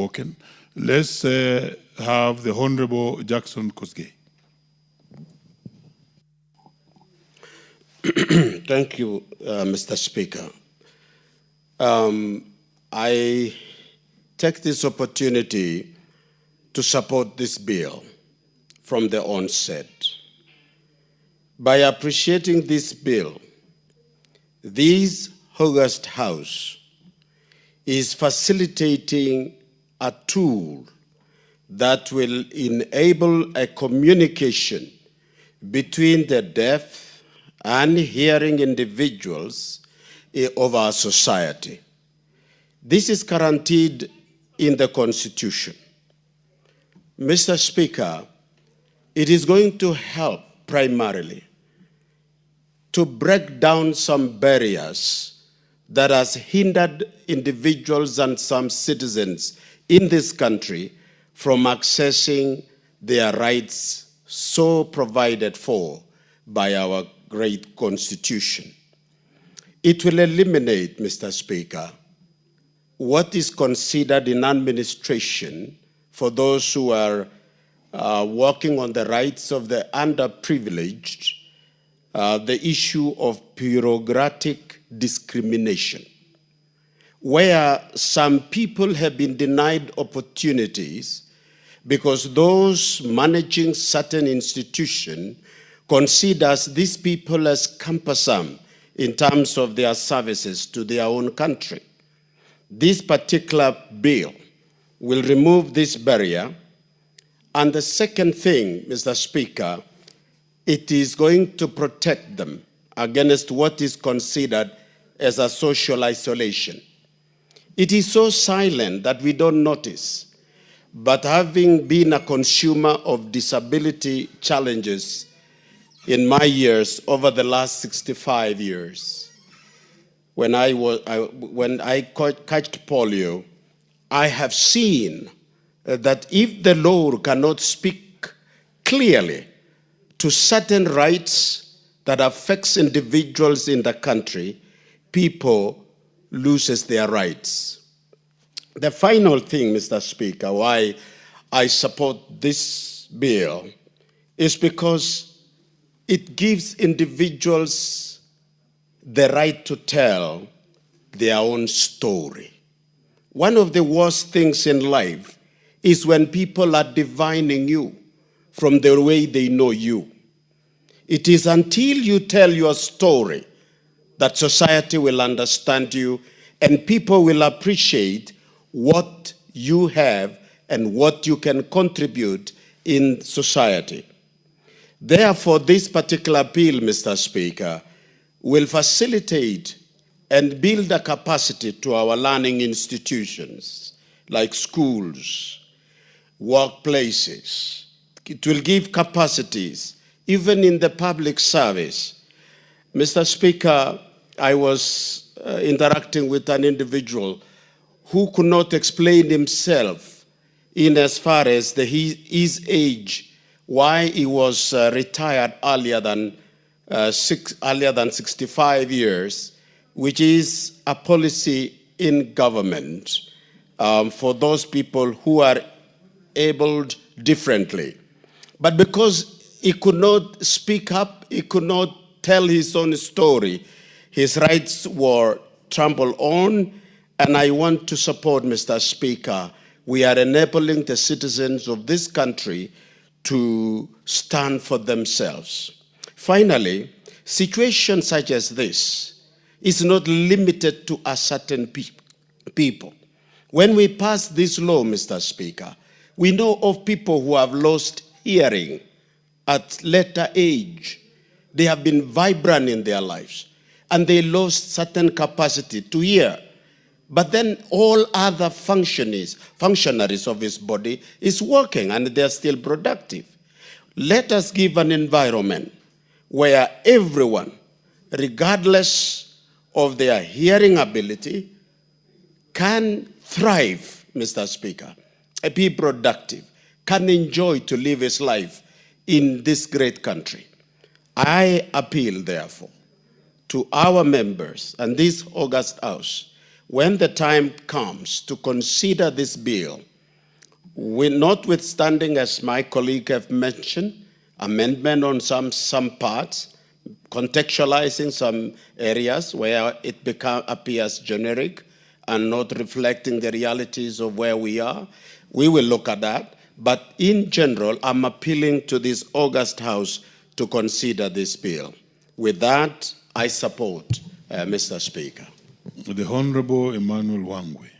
spoken. Let's have the Honorable Jackson Kosgei. Thank you, Mr. Speaker. I take this opportunity to support this bill from the onset. By appreciating this bill, this August House is facilitating a tool that will enable a communication between the deaf and hearing individuals of our society. This is guaranteed in the Constitution. Mr. Speaker, it is going to help primarily to break down some barriers that has hindered individuals and some citizens in this country from accessing their rights so provided for by our great Constitution. It will eliminate, Mr. Speaker, what is considered in administration for those who are working on the rights of the underprivileged, the issue of bureaucratic discrimination, where some people have been denied opportunities because those managing certain institutions considers these people as cumbersome in terms of their services to their own country. This particular bill will remove this barrier. And the second thing, Mr. Speaker, it is going to protect them against what is considered as a social isolation. It is so silent that we don't notice. But having been a consumer of disability challenges in my years over the last 65 years, when I catched polio, I have seen that if the law cannot speak clearly to certain rights that affects individuals in the country, people loses their rights. The final thing, Mr. Speaker, why I support this bill is because it gives individuals the right to tell their own story. One of the worst things in life is when people are divining you from the way they know you. It is until you tell your story that society will understand you and people will appreciate what you have and what you can contribute in society. Therefore, this particular bill, Mr. Speaker, will facilitate and build a capacity to our learning institutions like schools, workplaces. It will give capacities even in the public service. Mr. Speaker, I was interacting with an individual who could not explain himself in as far as his age, why he was retired earlier than 65 years, which is a policy in government for those people who are abled differently. But because he could not speak up, he could not tell his own story, his rights were trampled on, and I want to support, Mr. Speaker, we are enabling the citizens of this country to stand for themselves. Finally, situations such as this is not limited to a certain people. When we pass this law, Mr. Speaker, we know of people who have lost hearing at later age. They have been vibrant in their lives, and they lost certain capacity to hear. But then all other functionaries of his body is working, and they're still productive. Let us give an environment where everyone, regardless of their hearing ability, can thrive, Mr. Speaker, be productive, can enjoy to live his life in this great country. I appeal, therefore, to our members and this August House, when the time comes to consider this bill, Notwithstanding, as my colleague have mentioned, amendment on some parts, contextualizing some areas where it appears generic and not reflecting the realities of where we are. We will look at that. But in general, I'm appealing to this august House to consider this bill. With that, I support, Mr. Speaker. The Honorable Emmanuel Wangwe.